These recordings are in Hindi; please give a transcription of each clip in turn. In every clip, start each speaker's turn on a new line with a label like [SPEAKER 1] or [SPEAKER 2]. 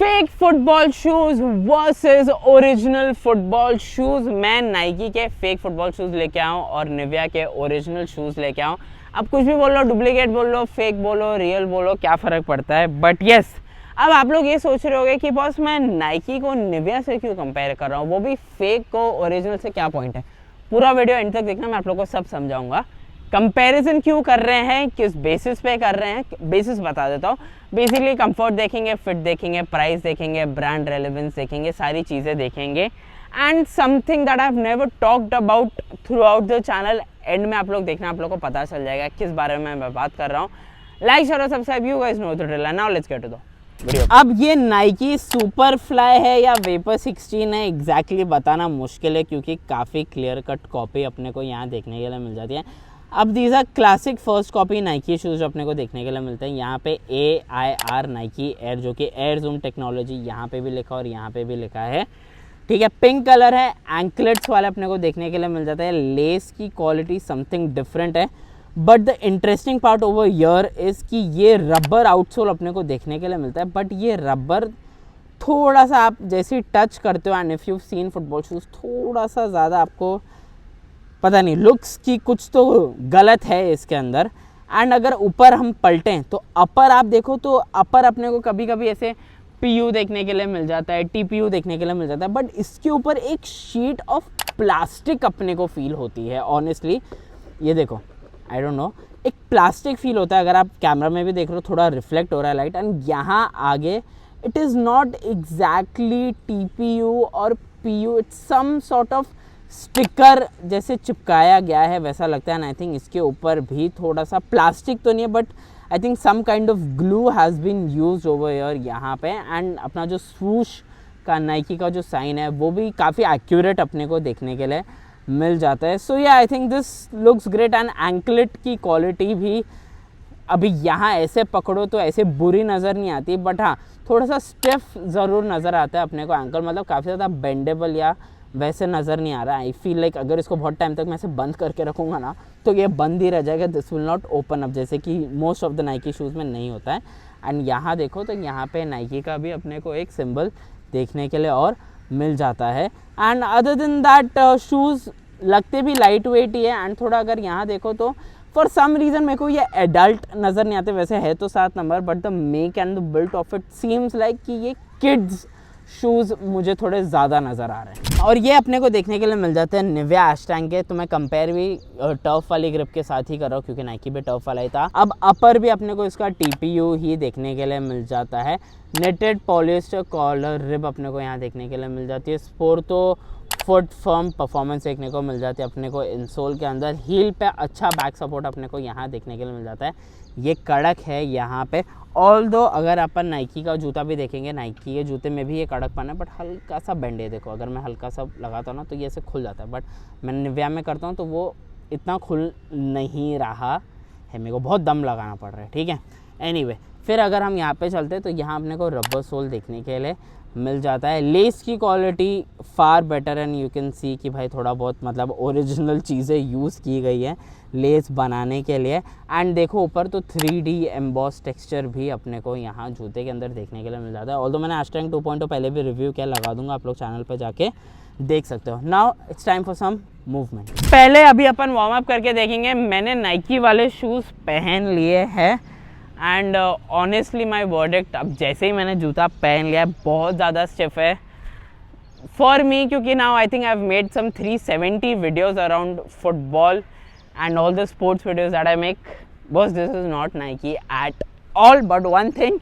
[SPEAKER 1] Fake football shoes versus original football shoes. मैं नाइकी के फेक फुटबॉल शूज लेके आऊँ और निविया के ओरिजिनल शूज लेके आऊँ। अब कुछ भी बोल लो, डुप्लीकेट बोल लो, फेक बोलो, रियल बोलो, क्या फ़र्क पड़ता है। बट येस, अब आप लोग ये सोच रहे होगे कि बॉस मैं नाइकी को निविया से क्यों कंपेयर कर रहा हूँ, वो भी फेक को ओरिजिनल से, क्या पॉइंट है। पूरा वीडियो एंड तक देखना, मैं आप लोग को सब समझाऊंगा। कंपैरिजन क्यों कर रहे हैं, किस बेसिस पे कर रहे हैं, बेसिस बता देता हूँ। बेसिकली कंफर्ट देखेंगे, फिट देखेंगे, प्राइस देखेंगे, ब्रांड रेलेवेंस देखेंगे, सारी चीज़ें देखेंगे। And something that I have never talked about through out the channel, and में आप लोग देखना, आप लोग को पता चल जाएगा किस बारे में मैं बात कर रहा हूँ। लाइक शेयर और subscribe, you guys know the drill. Now let's get to the video. अब ये नाइकी सुपर फ्लाई है या वेपर 16 है, एग्जैक्टली बताना मुश्किल है क्योंकि काफ़ी क्लियर कट कॉपी अपने को यहाँ देखने के लिए मिल जाती है। अब these are classic first copy Nike shoes अपने को देखने के लिए मिलते हैं। यहाँ पे AIR नाइकी एयर, जो कि एयर जूम टेक्नोलॉजी यहाँ पे भी लिखा और यहाँ पे भी लिखा है, ठीक है। पिंक कलर है, एंकलेट्स वाले अपने को देखने के लिए मिल जाता है। लेस की क्वालिटी समथिंग डिफरेंट है, but the interesting part over year is कि ये रबर आउटसोल अपने को देखने के लिए मिलता है। बट ये रबर थोड़ा सा आप जैसे टच करते हो, and if you seen football shoes, थोड़ा सा ज़्यादा आपको पता नहीं, लुक्स की कुछ तो गलत है इसके अंदर। एंड अगर ऊपर हम पलटें तो अपर आप देखो तो अपर अपने को कभी कभी ऐसे PU देखने के लिए मिल जाता है, TPU देखने के लिए मिल जाता है, बट इसके ऊपर एक शीट ऑफ प्लास्टिक अपने को फील होती है। ऑनेस्टली ये देखो, आई डोंट नो, एक प्लास्टिक फील होता है। अगर आप कैमरा में भी देख रहे हो, थोड़ा रिफ्लेक्ट हो रहा है लाइट। एंड यहाँ आगे it is not exactly TPU और PU, it's some sort of sticker जैसे चिपकाया गया है वैसा लगता है। एंड आई थिंक इसके ऊपर भी थोड़ा सा प्लास्टिक तो नहीं है, but I think some kind of glue has been used over here यहाँ पे। एंड अपना जो स्वूश का नाइकी का जो साइन है वो भी काफ़ी एक्यूरेट अपने को देखने के लिए मिल जाता है। सो या आई think this looks great. And anklet की क्वालिटी भी अभी यहाँ ऐसे पकड़ो तो ऐसे बुरी नज़र नहीं आती, बट हाँ थोड़ा सा स्टिफ ज़रूर नज़र आता है अपने को एंकल, मतलब काफ़ी ज़्यादा बेंडेबल या वैसे नज़र नहीं आ रहा। आई फील लाइक अगर इसको बहुत टाइम तक मैं इसे बंद करके रखूँगा ना तो ये बंद ही रह जाएगा, this will not open up, जैसे कि most of the Nike shoes में नहीं होता है। एंड यहाँ देखो तो यहाँ पे नाइकी का भी अपने को एक सिंबल देखने के लिए और मिल जाता है। And other than that shoes लगते भी लाइट वेट ही है। एंड थोड़ा अगर यहाँ देखो तो फॉर सम रीज़न मेरे को ये एडल्ट नज़र नहीं आते, वैसे है तो 7 number, but the make and the built of it seems like कि ये किड्स शूज़ मुझे थोड़े ज़्यादा नज़र आ रहे हैं। और ये अपने को देखने के लिए मिल जाते हैं निविया एशटैंग के। तो मैं कंपेयर भी टर्फ वाली ग्रिप के साथ ही कर रहा हूँ क्योंकि नाइकी भी टर्फ वाला ही था। अब अपर भी अपने को इसका TPU ही देखने के लिए मिल जाता है। नेटेड पॉलिस्टर कॉलर रिब अपने को यहाँ देखने के लिए मिल जाती है। स्पोर्टो फुट फर्म परफॉर्मेंस देखने को मिल जाती है अपने को इंसोल के अंदर। हील पे अच्छा बैक सपोर्ट अपने को यहाँ देखने के लिए मिल जाता है। ये कड़क है यहाँ पे, ऑल्दो अगर अपन नाइकी का जूता भी देखेंगे, नाइकी के जूते में भी ये कड़कपन है, बट हल्का सा बेंड है। देखो अगर मैं हल्का सा लगाता हूँ ना तो ये ऐसे खुल जाता है, बट मैं निविया में करता हूँ तो वो इतना खुल नहीं रहा है, मेरे को बहुत दम लगाना पड़ रहा है, ठीक है। एनीवे, फिर अगर हम यहाँ पे चलते तो यहाँ अपने को रबर सोल देखने के लिए मिल जाता है। लेस की quality far better and you can see कि भाई थोड़ा बहुत मतलब ओरिजिनल चीज़ें यूज़ की गई है लेस बनाने के लिए। एंड देखो ऊपर तो 3D एम्बॉस टेक्सचर भी अपने को यहाँ जूते के अंदर देखने के लिए मिल जाता है। ऑल्दो मैंने एशटैंग 2.0 पहले भी रिव्यू किया, लगा दूंगा, आप लोग चैनल पर जाके देख सकते हो। Now it's time for some movement. पहले अभी अपन वार्म अप करके देखेंगे। मैंने नाइकी वाले शूज़ पहन लिए हैं एंड ऑनेस्टली माई वर्डिक्ट, अब जैसे ही मैंने जूता पहन लिया है बहुत ज़्यादा स्टिफ है फॉर मी, क्योंकि now I think I have made some 370 videos around football and all the sports videos that I make. Boss this is not Nike at all, but one thing,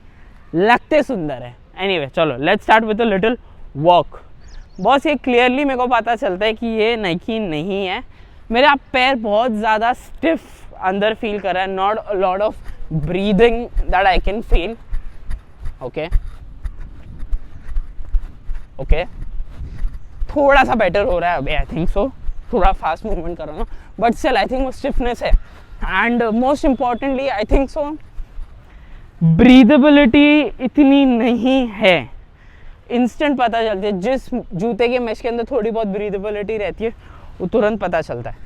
[SPEAKER 1] लगते सुंदर है। एनीवे चलो let's start with a little walk. Boss ये क्लियरली मेरे को पता चलता है कि ये नाइकी नहीं है। मेरा पैर बहुत ज़्यादा स्टिफ अंदर फील कर रहा है, not a lot of breathing that I can feel. okay थोड़ा सा बेटर हो रहा है अभी, आई थिंक सो, थोड़ा फास्ट मूवमेंट कर रहा हूँ, बट स्टिल आई थिंक वो स्टिफनेस है। And most importantly I think so breathability इतनी नहीं है, इंस्टेंट पता चलती है। जिस जूते के मैश के अंदर थोड़ी बहुत ब्रीदेबिलिटी रहती है वो तुरंत पता चलता है।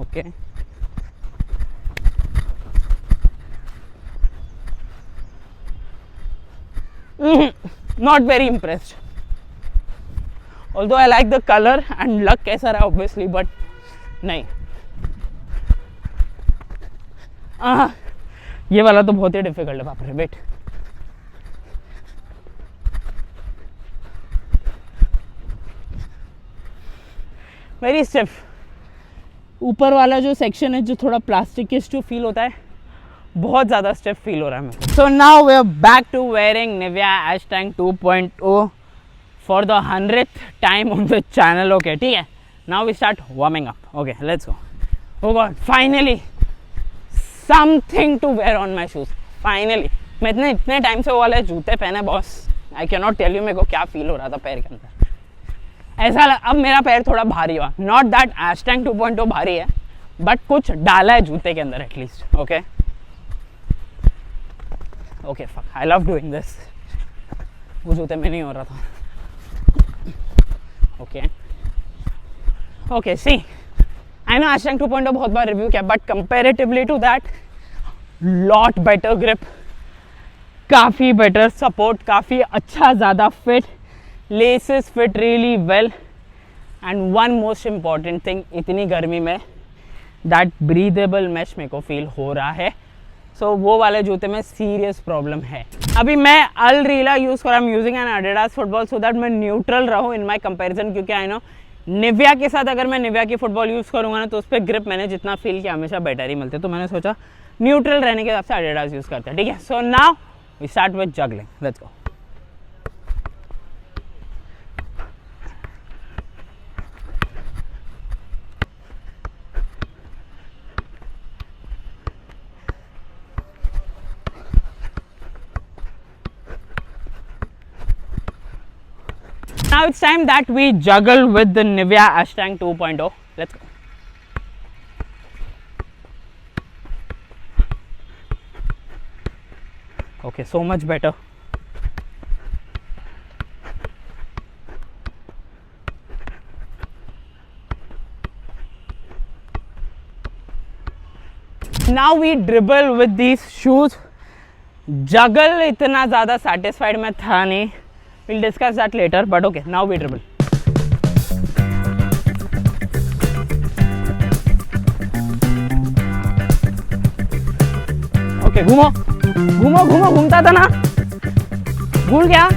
[SPEAKER 1] Okay Not very impressed. Although I like the color and luck कैसा रहा obviously, but नहीं. ये वाला तो बहुत ही डिफिकल्ट है, बाप रे. Wait, very stiff. ऊपर वाला जो सेक्शन है जो थोड़ा प्लास्टिकिश जो फील होता है, बहुत ज़्यादा स्टिफ फील हो रहा है मेरे. So now we are back to wearing Nivia Ash Tank 2.0 for the 100th time on the channel. Okay, ठीक है. Now we start warming up. Okay, let's go. Oh god, finally something to wear on my shoes. Finally मैं इतने टाइम से वो वाले जूते पहने boss. I can not tell you मेरे को क्या फील हो रहा था पैर के अंदर. ऐसा अब मेरा पैर थोड़ा भारी हुआ. नॉट दैट एश टैंक 2.0 भारी है, बट कुछ डाला है जूते के अंदर at least. Okay okay, fuck, I love doing this. वो जूते में नहीं हो रहा था. Okay okay, see I know Ash Tank 2.0 बहुत बार रिव्यू किया, but comparatively to that lot better grip, काफ़ी बेटर सपोर्ट, काफ़ी अच्छा, ज़्यादा fit. Laces fit really well. And one most important thing, इतनी गर्मी में दैट ब्रीदेबल मैश मेरे को फील हो रहा है. सो वो वाले जूते में सीरियस प्रॉब्लम है. अभी मैं अल रीला यूज़ कर रहा हूँ, using an Adidas football, so that मैं न्यूट्रल रहूँ इन माई कंपेरिजन. क्योंकि आई नो निविया के साथ अगर मैं निविया की फुटबॉल यूज़ करूँगा ना, तो उस पर ग्रिप मैंने जितना फील किया हमेशा बेटर ही मिलते. तो मैंने सोचा न्यूट्रल रहने के हिसाब से एडिडास यूज़ करते हैं. ठीक है. So now we start with juggling. Let's go. Now it's time that we juggle with the Nivea Ash Tank 2.0. Let's go. Okay, so much better. Now we dribble with these shoes. Juggle इतना ज़्यादा satisfied मैं था नहीं. We'll discuss that later, but okay, now we dribble. Okay, घूमो घूमो घूमो, घूमता था ना, भूल गया.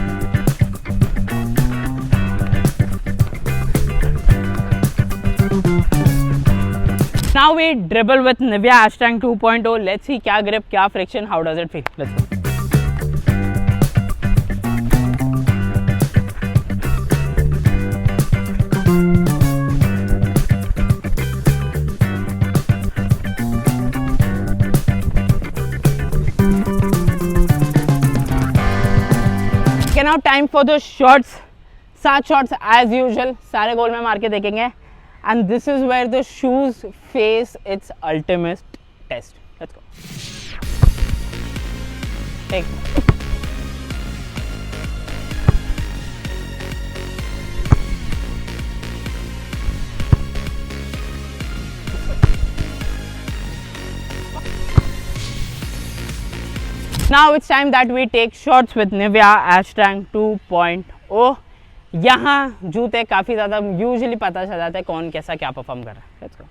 [SPEAKER 1] Now we dribble with Nivea Ash Tank 2.0. Let's see क्या grip, क्या friction, how does it feel. Let's go. Now time for the shots. 7 shots as usual, सारे गोल में मार के देखेंगे. And this is where the shoes face its ultimate test. Let's go. Take. Now it's time that we take shots with Nivea Ash Tank 2.0. यहाँ जूते काफ़ी ज़्यादा यूजुअली पता चल जाता है कौन कैसा क्या परफॉर्म कर रहा है. Let's go.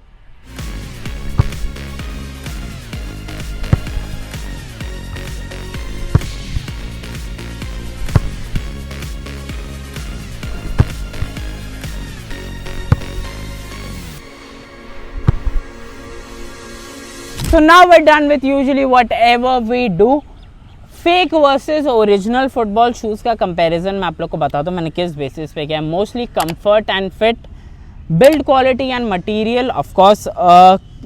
[SPEAKER 1] So now we're done with usually whatever we do. Fake versus original football shoes का कंपैरिजन मैं आप लोग को बताता हूँ मैंने किस बेसिस पे किया. Mostly comfort and fit, build quality and material. Of course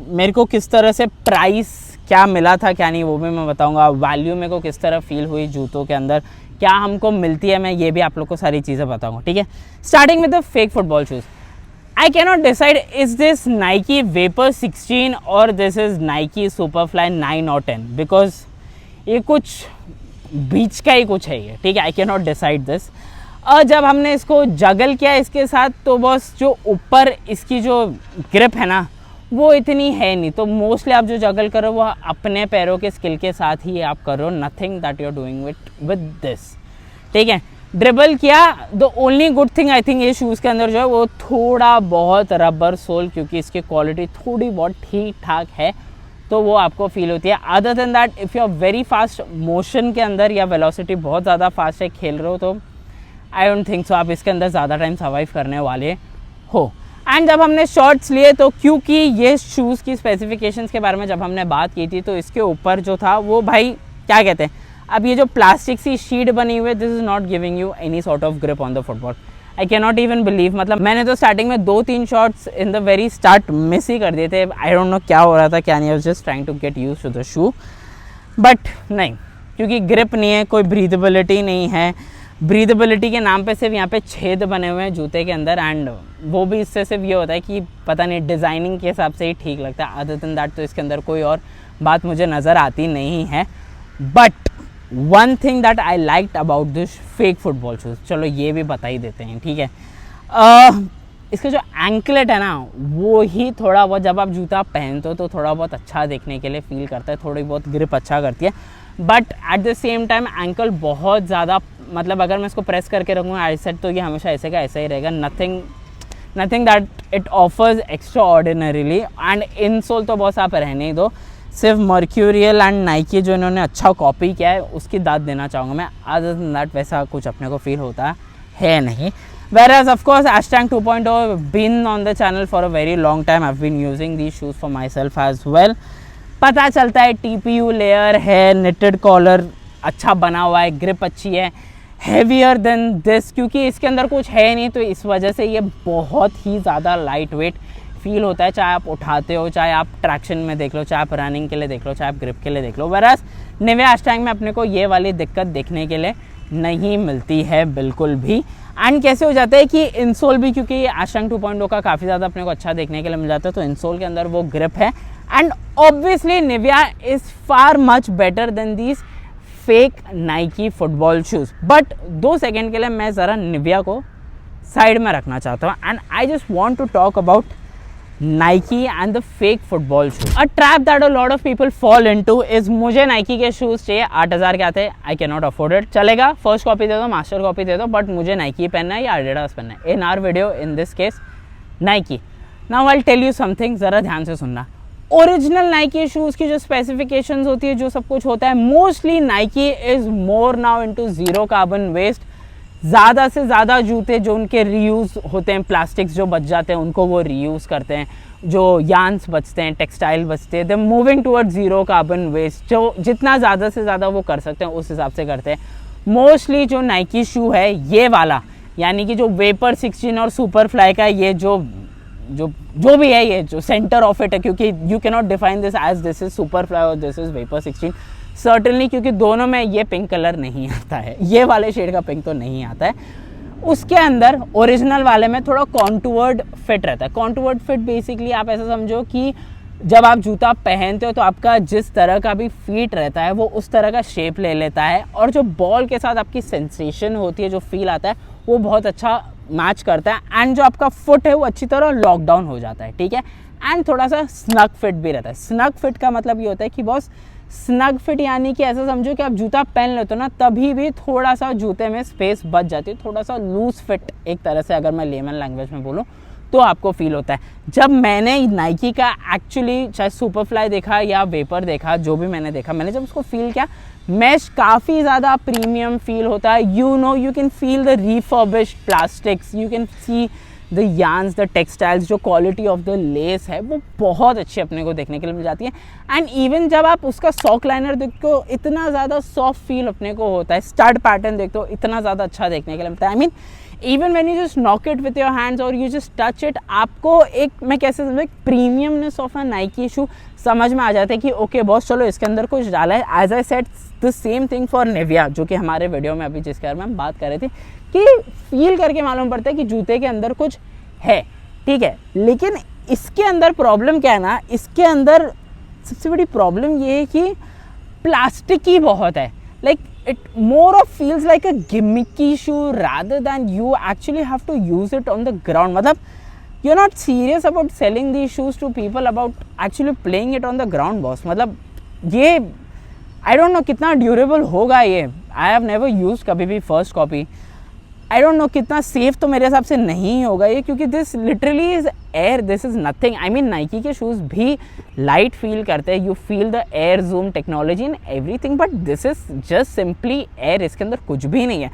[SPEAKER 1] मेरे को किस तरह से प्राइस क्या मिला था क्या नहीं वो भी मैं बताऊँगा. वैल्यू मेरे को किस तरह फील हुई जूतों के अंदर, क्या हमको मिलती है, मैं ये भी आप लोग को सारी चीज़ें बताऊँगा. ठीक है. Starting with the fake football shoes. I cannot decide is this Nike Vapor 16 or this is Nike Superfly 9 or 10 because ये कुछ बीच का ही कुछ है ये. ठीक है. आई कैन नॉट डिसाइड दिस. और जब हमने इसको जगल किया इसके साथ तो बस जो ऊपर इसकी जो ग्रिप है ना वो इतनी है नहीं. तो मोस्टली आप जो जगल करो वो अपने पैरों के स्किल के साथ ही आप करो. Nothing that you are doing with this. ठीक है, ड्रिबल किया। The only good thing I think ये शूज़ के अंदर जो है वो थोड़ा बहुत रबर सोल, क्योंकि इसकी क्वालिटी थोड़ी बहुत ठीक ठाक है, तो वो आपको फील होती है। Other than that if you are very fast motion के अंदर या वेलोसिटी बहुत ज़्यादा फास्ट है खेल रहे हो, तो आई डोंट थिंक सो आप इसके अंदर ज़्यादा टाइम सर्वाइव करने वाले हो। एंड जब हमने शॉर्ट्स लिए तो क्योंकि ये शूज़ की स्पेसिफिकेशंस के बारे में जब हमने बात की थी, तो इसके ऊपर जो था वो भाई क्या कहते हैं, अब ये जो प्लास्टिक सी शीट बनी हुई है, this is not giving you any sort of grip on the football. I can not even believe, मतलब मैंने तो स्टार्टिंग में 2-3 shots in the very start miss ही कर दिए थे। आई डोंट नो क्या हो रहा था, क्या नहीं, I was just trying to get used to the shoe, but नहीं, क्योंकि ग्रिप नहीं है, कोई ब्रीदेबिलिटी नहीं है। ब्रीदेबिलिटी के नाम पे सिर्फ यहाँ पे छेद बने हुए हैं जूते के अंदर, एंड वो भी इससे सिर्फ ये होता है कि पता नहीं डिज़ाइनिंग के हिसाब से ही ठीक लगता है। अदर देन दैट तो इसके अंदर कोई और बात मुझे नज़र आती नहीं है। But one thing that I liked about this fake football shoes, चलो ये भी बता ही देते हैं, ठीक है। इसका जो एंकलेट है ना, वो ही थोड़ा बहुत जब आप जूता पहनते हो तो थोड़ा बहुत अच्छा देखने के लिए फील करता है, थोड़ी बहुत ग्रिप अच्छा करती है। But at the same time ankle बहुत ज़्यादा, मतलब अगर मैं इसको प्रेस करके रखूँगा आई सेट, तो ये हमेशा ऐसे का ऐसा ही रहेगा। Nothing that it offers extra ordinarily. And insole तो बॉस आप रहने ही दो, सिर्फ मर्क्यूरियल एंड नाइकी जो इन्होंने अच्छा कॉपी किया है उसकी दाद देना चाहूँगा मैं। अदर देन दैट वैसा कुछ अपने को फील होता है नहीं। Whereas of course Ashtang 2.0 been on the channel for a very long time. I've been using these shoes for myself as well. पता चलता है TPU लेयर है, knitted collar अच्छा बना हुआ है, ग्रिप अच्छी है, heavier than this, क्योंकि इसके अंदर कुछ है नहीं, तो इस वजह से ये बहुत ही ज़्यादा लाइट वेट फील होता है। चाहे आप उठाते हो, चाहे आप ट्रैक्शन में देख लो, चाहे आप रनिंग के लिए देख लो, चाहे आप ग्रिप के लिए देख लो। Whereas निविया Ashtang में अपने को ये वाली दिक्कत देखने के लिए नहीं मिलती है बिल्कुल भी। एंड कैसे हो जाता है कि इंसोल भी, क्योंकि Ashtang 2.0 का काफ़ी ज़्यादा अपने को अच्छा देखने के लिए मिल जाता है, तो इंसोल के अंदर वो ग्रिप है। And obviously Nivea is far much better than these fake Nike football shoes. But 2 second के लिए मैं ज़रा निविया को साइड में रखना चाहता हूँ, and I just want to talk about Nike and the fake football shoes. A trap that a lot of people fall into is मुझे Nike के शूज़ चाहिए, 8,000 के आते हैं, I cannot afford it। चलेगा, फर्स्ट कॉपी दे दो, मास्टर कॉपी दे दो, बट मुझे Nike पहनना है या Adidas पहनना है। In our video, in this case, Nike. Now I'll tell you something, ज़रा ध्यान से सुनना। ओरिजिनल Nike शूज़ की जो स्पेसिफिकेशंस होती है, जो सब कुछ होता है, mostly Nike is more now into zero carbon waste. ज़्यादा से ज़्यादा जूते जो उनके रीयूज़ होते हैं, प्लास्टिक्स जो बच जाते हैं उनको वो रीयूज़ करते हैं, जो यार्न्स बचते हैं, टेक्सटाइल बचते हैं, they moving toward zero carbon waste. जो जितना ज़्यादा से ज़्यादा वो कर सकते हैं उस हिसाब से करते हैं। मोस्टली जो नाइकी शू है ये वाला, यानी कि जो वेपर 16 और सुपर फ्लाई का ये जो भी है, ये जो सेंटर ऑफ इट है, क्योंकि you can not define this as this is Superfly और दिस इज़ वेपर 16 सर्टनली, क्योंकि दोनों में ये पिंक कलर नहीं आता है, ये वाले शेड का पिंक तो नहीं आता है। उसके अंदर ओरिजिनल वाले में थोड़ा कॉन्टूवर्ड फिट रहता है। कॉन्टूवर्ड फिट बेसिकली आप ऐसा समझो कि जब आप जूता पहनते हो तो आपका जिस तरह का भी फीट रहता है वो उस तरह का शेप ले लेता है, और जो बॉल के साथ आपकी सेंसेशन होती है, जो फील आता है, वो बहुत अच्छा मैच करता है। एंड जो आपका फुट है वो अच्छी तरह लॉकडाउन हो जाता है, ठीक है। एंड थोड़ा सा स्नग फिट भी रहता है। स्नग फिट का मतलब ये होता है कि बॉस स्नग फिट यानी कि ऐसा समझो कि आप जूता पहन लेते हो ना, तभी भी थोड़ा सा जूते में स्पेस बच जाती है, थोड़ा सा लूज फिट एक तरह से, अगर मैं लेमन लैंग्वेज में बोलूँ तो आपको फील होता है। जब मैंने नाइकी का एक्चुअली चाहे सुपरफ्लाई देखा या वेपर देखा, जो भी मैंने देखा, मैंने जब उसको फील किया, मैश काफ़ी ज़्यादा प्रीमियम फील होता है। You can feel the refurbished plastics, you can see the yarns, the textiles, जो क्वालिटी ऑफ द लेस है वो बहुत अच्छी अपने को देखने के लिए मिल जाती है। एंड इवन जब आप उसका सॉक लाइनर देखते हो, इतना ज़्यादा सॉफ्ट फील अपने को होता है। स्टड पैटर्न देखते हो, इतना ज़्यादा अच्छा देखने के लिए मिलता है। I mean even when you just knock it with your hands और यू जस्ट टच इट, आपको एक, मैं कैसे समझूँ, एक प्रीमियमनेस ऑफ अ नाइकी शू समझ में आ जाता है कि ओके बॉस, चलो इसके अंदर कुछ डाला है। As I said the same thing for Nivia, जो कि हमारे वीडियो में अभी जिसके बारे में हम बात कर रहे थे, कि फील करके मालूम पड़ता है कि जूते के अंदर कुछ है, ठीक है। लेकिन इसके अंदर प्रॉब्लम क्या है ना, इसके अंदर सबसे बड़ी प्रॉब्लम ये है कि प्लास्टिक ही बहुत है। Like it more of feels like a gimmicky shoe rather than you actually have to use it on the ground. मतलब you are not serious about selling the shoes to people about actually playing it on the ground boss. मतलब ये आई डोंट नो कितना ड्यूरेबल होगा ये। आई हैव नेवर यूज कभी भी first copy. I don't know कितना सेफ तो मेरे हिसाब से नहीं होगा ये, क्योंकि this literally is air, this is nothing. I mean Nike के शूज़ भी लाइट फील करते हैं, you feel the air zoom technology in everything, but this is just simply air, इसके अंदर कुछ भी नहीं है.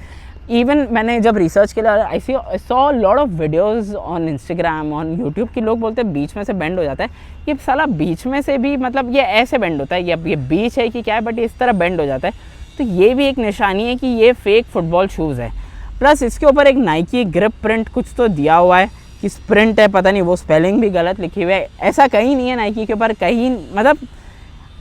[SPEAKER 1] इवन मैंने जब रिसर्च के लिए I saw lot of videos on Instagram on YouTube की, लोग बोलते हैं बीच में से बेंड हो जाता है. ये साला बीच में से भी मतलब ये ऐसे बेंड होता है, ये बीच है कि क्या है, बट इस तरह बेंड हो जाता है. तो ये भी एक निशानी है कि ये फेक फुटबॉल शूज़ है. प्लस इसके ऊपर एक नाइकी ग्रिप प्रिंट कुछ तो दिया हुआ है कि स्प्रिंट है, पता नहीं वो स्पेलिंग भी गलत लिखी हुई है. ऐसा कहीं नहीं है नाइकी के ऊपर कहीं, मतलब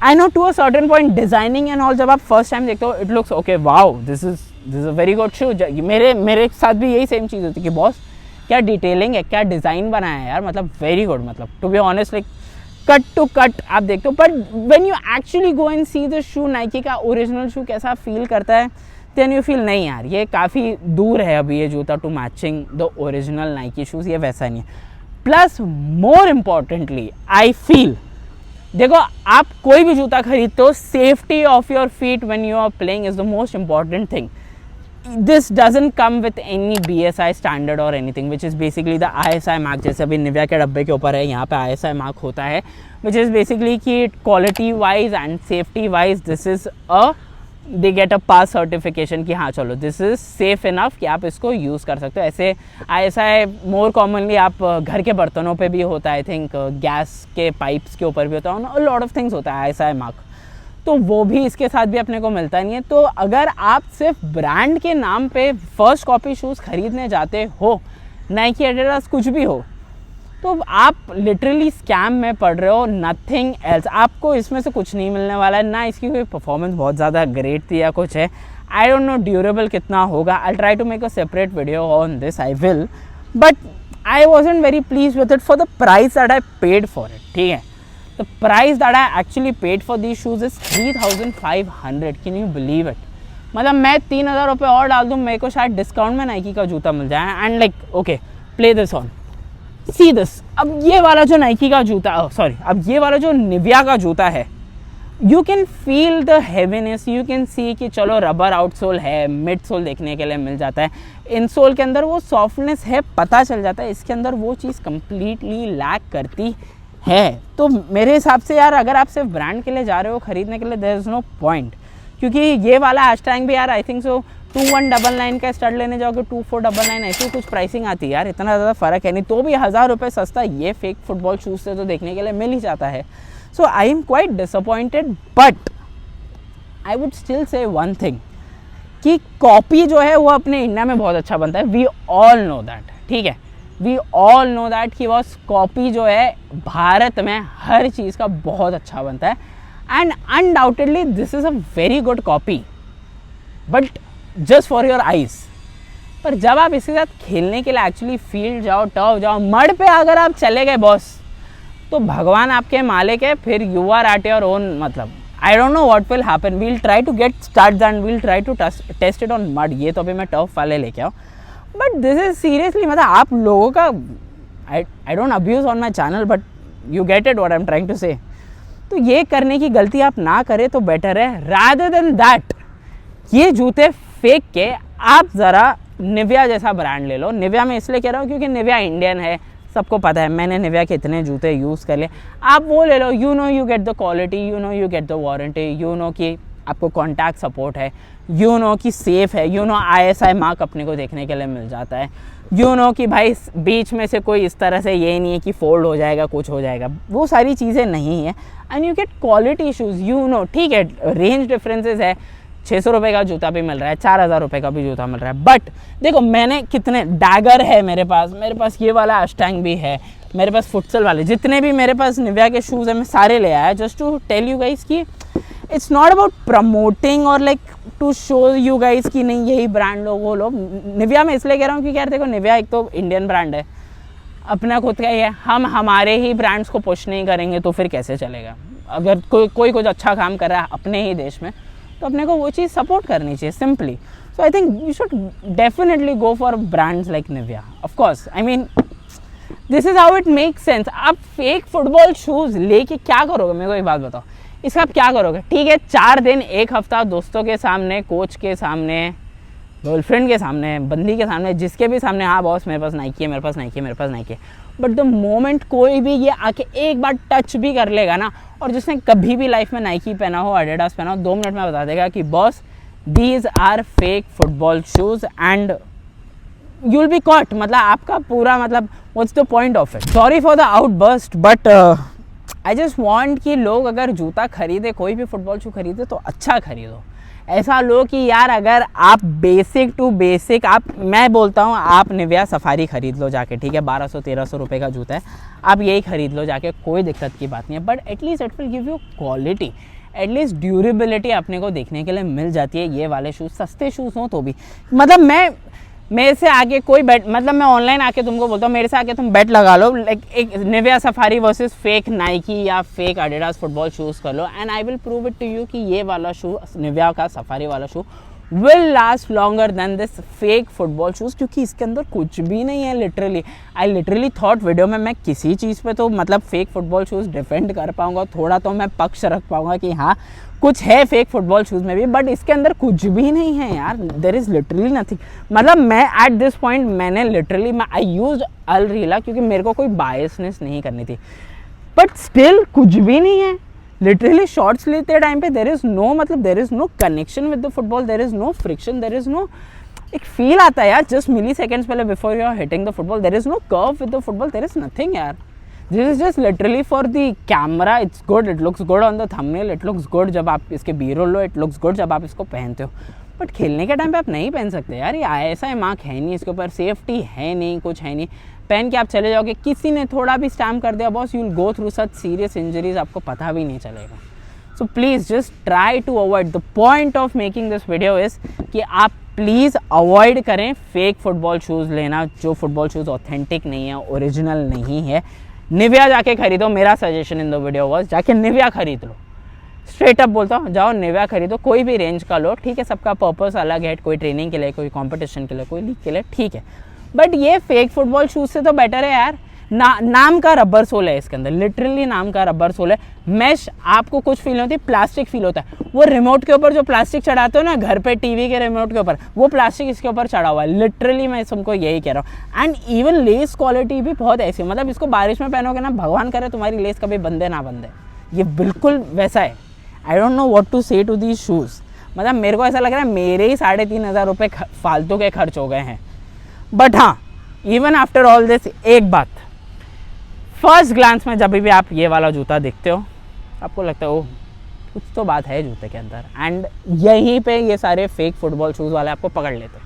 [SPEAKER 1] I know to a certain point designing and all, जब आप फर्स्ट टाइम देखते हो it looks okay, wow this is a very good shoe. मेरे साथ भी यही सेम चीज़ होती है कि बॉस क्या डिटेलिंग है, क्या डिज़ाइन बनाया है यार, मतलब वेरी गुड. मतलब to be honest like cut to cut आप देखते हो, but when you actually go and see the shoe, Nike का ओरिजिनल शू कैसा फील करता है, देन यू फील नहीं यार ये काफ़ी दूर है अभी ये जूता to matching the original Nike shoes, ये वैसा नहीं है. Plus more importantly I feel, देखो आप कोई भी जूता खरीदते हो, safety of your feet when you are playing is the most important thing. This doesn't come with any BSI standard और anything which is basically the ISI mark. जैसे अभी निविया के डब्बे के ऊपर है, यहाँ पे ISI मार्क होता है, विच इज़ बेसिकली कि quality wise and safety wise this is they get a pass certification कि हाँ चलो दिस इज़ सेफ इनफ कि आप इसको यूज़ कर सकते हो. ऐसे ISI मोर कॉमनली आप घर के बर्तनों पे भी होता है, आई थिंक गैस के पाइप्स के ऊपर भी होता है, लॉट ऑफ थिंग्स होता है ISI मार्क. तो वो भी इसके साथ भी अपने को मिलता नहीं है. तो अगर आप सिर्फ ब्रांड के नाम पे फर्स्ट कॉपी शूज़ खरीदने जाते हो, नाइकी एडिडास कुछ भी हो, तो आप लिटरली स्कैम में पड़ रहे हो, नथिंग एल्स. आपको इसमें से कुछ नहीं मिलने वाला है, ना इसकी कोई परफॉर्मेंस बहुत ज़्यादा ग्रेट थी या कुछ है. आई डोंट नो ड्यूरेबल कितना होगा, I try to make a separate video on this, I will, but I wasn't very please with it for the price that I paid for it. ठीक है, the price that I actually paid for these shoes is 3500. Can you believe it? मतलब मैं 3000 रुपये और डाल दूँ, मेरे को शायद डिस्काउंट में नाइकी का जूता मिल जाए. And like okay, play this on, see this. अब ये वाला जो नाइकी का जूता, अब ये वाला जो निविया का जूता है, you can feel the heaviness, you can see कि चलो रबर आउटसोल है, मिड सोल देखने के लिए मिल जाता है, इनसोल के अंदर वो सॉफ्टनेस है पता चल जाता है. इसके अंदर वो चीज़ कंप्लीटली लैक करती है. तो मेरे हिसाब से यार अगर आप सिर्फ ब्रांड के लिए जा रहे हो खरीदने के लिए, देयर इज़ नो पॉइंट. क्योंकि ये वाला हैशटैग भी यार आई थिंक सो 2199 का स्टड लेने जाओगे 2499 ऐसी कुछ प्राइसिंग आती है यार, इतना ज़्यादा फ़र्क है नहीं. तो भी 1000 रुपये सस्ता ये फेक फुटबॉल शूज़ से तो देखने के लिए मिल ही जाता है. So I am quite disappointed, but I would still say one thing कि कॉपी जो है वो अपने इंडिया में बहुत अच्छा बनता है. We all know that. ठीक है, वी ऑल नो दैट कि बस कॉपी जो है भारत में हर चीज़ का बहुत अच्छा बनता है. And undoubtedly this is a very good copy, but just for your eyes. पर जब आप इसके साथ खेलने के लिए एक्चुअली फील्ड जाओ, टर्फ जाओ, मड पे अगर आप चले गए बॉस, तो भगवान आपके मालिक है, फिर you are at your own. मतलब I don't know what will happen. We'll try to get start and we'll try to test it on mud. ये तो अभी मैं टर्फ वाले लेके आऊँ, बट दिस इज सीरियसली, मतलब आप लोगों का, I don't abuse on my channel, but you get it what I am trying to say. तो ये करने की गलती आप ना करें तो बेटर है, रादर देन दैट ये जूते फेंक के आप ज़रा निविया जैसा ब्रांड ले लो. निविया में इसलिए कह रहा हूँ क्योंकि निविया इंडियन है, सबको पता है, मैंने निविया के इतने जूते यूज़ कर लिए. आप वो ले लो, you know you get the quality, you know you get the warranty, you know कि आपको कॉन्टैक्ट सपोर्ट है, यू नो कि सेफ़ है, यू नो ISI मार्क अपने को देखने के लिए मिल जाता है, यू नो कि भाई बीच में से कोई इस तरह से ये नहीं है कि फोल्ड हो जाएगा, कुछ हो जाएगा, वो सारी चीज़ें नहीं है. And you get quality shoes, you know. ठीक है, रेंज डिफरेंसेस है, 600 रुपये का जूता भी मिल रहा है, 4000 रुपये का भी जूता मिल रहा है. बट देखो मैंने कितने डैगर है मेरे पास ये वाला हैशटैग भी है, मेरे पास फुटसल वाले, जितने भी मेरे पास निविया के शूज़ हैं मैं सारे ले आया, just to tell you guys कि इट्स नॉट अबाउट प्रमोटिंग और like to show you guys कि नहीं यही ब्रांड लो वो लो. निविया में इसलिए कह रहा हूँ क्योंकि यार देखो निविया एक तो इंडियन ब्रांड है, अपना खुद का ही है, हम हमारे ही ब्रांड्स को पुश नहीं करेंगे तो फिर कैसे चलेगा. अगर कोई कुछ अच्छा काम कर रहा है अपने ही देश में तो अपने को वो चीज़ सपोर्ट करनी चाहिए simply. So I think you should definitely go for brands like Nivea. Of course I mean this is how it make sense. आप फेक फुटबॉल शूज़ लेके क्या करोगे, मेरे को एक बात बताओ. इसका आप क्या करोगे? ठीक है, 4 दिन 1 हफ्ता दोस्तों के सामने, कोच के सामने, गर्लफ्रेंड के सामने, बंदी के सामने, जिसके भी सामने, हाँ बॉस मेरे पास नाइकी है, मेरे पास नाइकी है, मेरे पास नाइकी है। बट द मोमेंट कोई भी ये आके एक बार टच भी कर लेगा ना, और जिसने कभी भी लाइफ में नाइकी पहना हो, एडिडास पहना हो, 2 मिनट में बता देगा कि boss these are fake football shoes and you will be caught. मतलब आपका पूरा मतलब what's the point of it. Sorry for the outburst, but I just want कि लोग अगर जूता खरीदे, कोई भी फुटबॉल शू खरीदे तो अच्छा खरीदो। ऐसा लो कि यार अगर आप बेसिक टू बेसिक, मैं बोलता हूँ आप निविया सफारी खरीद लो जाके, ठीक है, 1200-1300 रुपये का जूता है, आप यही खरीद लो जाके, कोई दिक्कत की बात नहीं है। But at least it will give you quality, at least durability अपने को देखने के लिए मिल जाती है। ये वाले शूज़ सस्ते शूज़ हों तो भी, मतलब मेरे से आके कोई बेट, मतलब मैं ऑनलाइन आके तुमको बोलता हूँ मेरे से आके तुम बेट लगा लो, लाइक एक Nivia Safari versus fake Nike या फेक एडिडास फुटबॉल शूज़ कर लो, and I will prove it to you कि ये वाला शू, निविया का सफारी वाला shoe will last longer than this fake football shoes, क्योंकि इसके अंदर कुछ भी नहीं है। Literally I literally thought video में मैं किसी चीज़ पे तो मतलब फेक फुटबॉल शूज़ डिफेंड कर पाऊँगा, थोड़ा तो मैं पक्ष रख पाऊँगा कि हाँ कुछ है फेक फुटबॉल शूज़ में भी, बट इसके अंदर कुछ भी नहीं है यार। There is literally nothing. मतलब मैं एट दिस पॉइंट मैंने लिटरली आई यूज अल रीला क्योंकि मेरे को कोई बायसनेस नहीं करनी थी, बट स्टिल कुछ भी नहीं है। लिटरली शॉट्स लेते टाइम पे देयर इज़ नो, मतलब there is no connection with the football, there is no friction, there is no, एक फील आता है यार जस्ट मिली सेकेंड्स पहले before you are hitting the football, there is no curve with the football, there is nothing यार। This is just literally for the camera, it's good, it looks good on the thumbnail, it looks good जब आप इसके B-role low, it looks good जब आप इसको पहनते हो, बट खेलने के टाइम पे आप नहीं पहन सकते यार। ये ऐसा मार्क है नहीं, इसके ऊपर सेफ्टी है नहीं, कुछ है नहीं, पहन के आप चले जाओगे, किसी ने थोड़ा भी स्टैम्प कर दिया boss, you will go through such serious injuries, आपको पता भी नहीं चलेगा। So please just try to avoid, the point of making this video is कि आप प्लीज़ अवॉइड करें फेक फुटबॉल शूज़ लेना, जो फुटबॉल शूज़ ऑथेंटिक नहीं है, ओरिजिनल नहीं है। निविया जाके खरीदो, मेरा suggestion in the video was जाके निविया खरीद लो, स्ट्रेट अप बोलता हूँ, जाओ निविया खरीदो, कोई भी रेंज का लो, ठीक है, सबका पर्पस अलग है, कोई ट्रेनिंग के लिए, कोई कंपटीशन के लिए, कोई लीग के लिए, ठीक है, बट ये फेक फुटबॉल शूज़ से तो बेटर है यार। नाम का रबर सोल है इसके अंदर, लिटरली नाम का रबर सोल है। मैश आपको कुछ फील होती है, प्लास्टिक फील होता है, वो रिमोट के ऊपर जो प्लास्टिक चढ़ाते हो ना घर पे टीवी के रिमोट के ऊपर, वो प्लास्टिक इसके ऊपर चढ़ा हुआ है। लिटरली मैं तुमको यही कह रहा हूँ। एंड इवन लेस क्वालिटी भी बहुत ऐसी है, मतलब इसको बारिश में पहनोगे ना, भगवान करे तुम्हारी लेस कभी बंदे ना बंदे, ये बिल्कुल वैसा है। I don't know what to say to these shoes, मतलब मेरे को ऐसा लग रहा है मेरे ही 3500 रुपये फालतू के खर्च हो गए हैं। बट हाँ, इवन आफ्टर ऑल दिस, एक बात, फर्स्ट ग्लांस में जब भी आप ये वाला जूता देखते हो, आपको लगता है ओह कुछ तो बात है जूते के अंदर, एंड यहीं पे ये सारे फेक फुटबॉल शूज़ वाले आपको पकड़ लेते हैं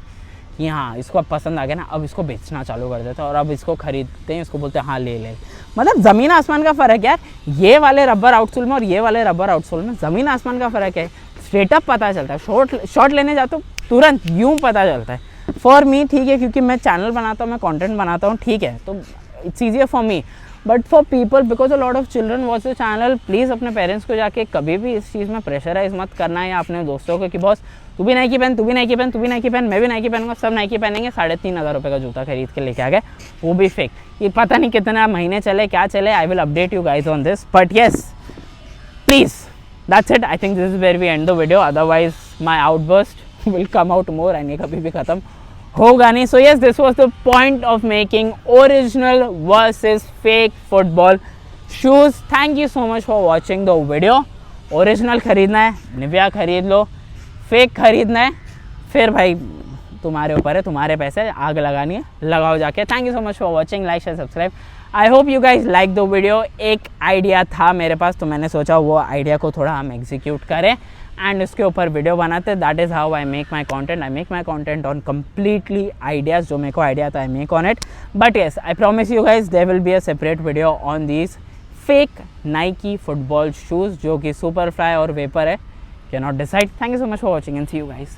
[SPEAKER 1] कि हाँ इसको अब पसंद आ गया ना, अब इसको बेचना चालू कर देते हैं और अब इसको खरीदते हैं, इसको बोलते हैं हाँ ले ले। मतलब ज़मीन आसमान का फ़र्क यार, ये वाले रबर आउटसोल में और ये वाले रबर आउटसोल में ज़मीन आसमान का फ़र्क है। स्ट्रेटअप पता चलता है, शॉट लेने जाते हो तुरंत यूँ पता चलता है। फॉर मी ठीक है, क्योंकि मैं चैनल बनाता हूँ, मैं कंटेंट बनाता हूँ, ठीक है, तो it's easier for me, but for people because a lot of children watch the channel, please अपने पेरेंट्स को जाके कभी भी इस चीज़ में प्रेशराइज मत करना है, या अपने दोस्तों को कि बॉस तू भी नाइकी पहन, तू भी नाइकी पहन, तू भी नाइकी पहन, मैं भी नाइकी पहनूंगा, सब नाइकी पहनेंगे, 3500 रुपये का जूता खरीद के लेके आ गए, वो भी फेक। ये पता नहीं कितने महीने चले, क्या चले, I will update you guys on this, but yes please that's it. I think this is where we end the video, otherwise my outburst will come out more and ये कभी भी खत्म होगा नहीं। So yes, this was the point of making original versus fake football shoes. Thank you so much for watching the video. Original खरीदना है निविया खरीद लो, फेक खरीदना है फिर भाई तुम्हारे ऊपर है, तुम्हारे पैसे, आग लगानी है लगाओ जाके। Thank you so much for watching, like share subscribe. I hope you guys like the video. एक आइडिया था मेरे पास तो मैंने सोचा वो आइडिया को थोड़ा हम एग्जीक्यूट करें एंड उसके ऊपर वीडियो बनाते। That is how I make my content. I make my content on completely ideas, जो मेरे को आइडिया था I make on it. But yes, I promise you guys there will be a separate video on these fake Nike football shoes जो कि सुपरफ्लाई और वेपर है, can not decide. Thank you so much for watching and see you guys.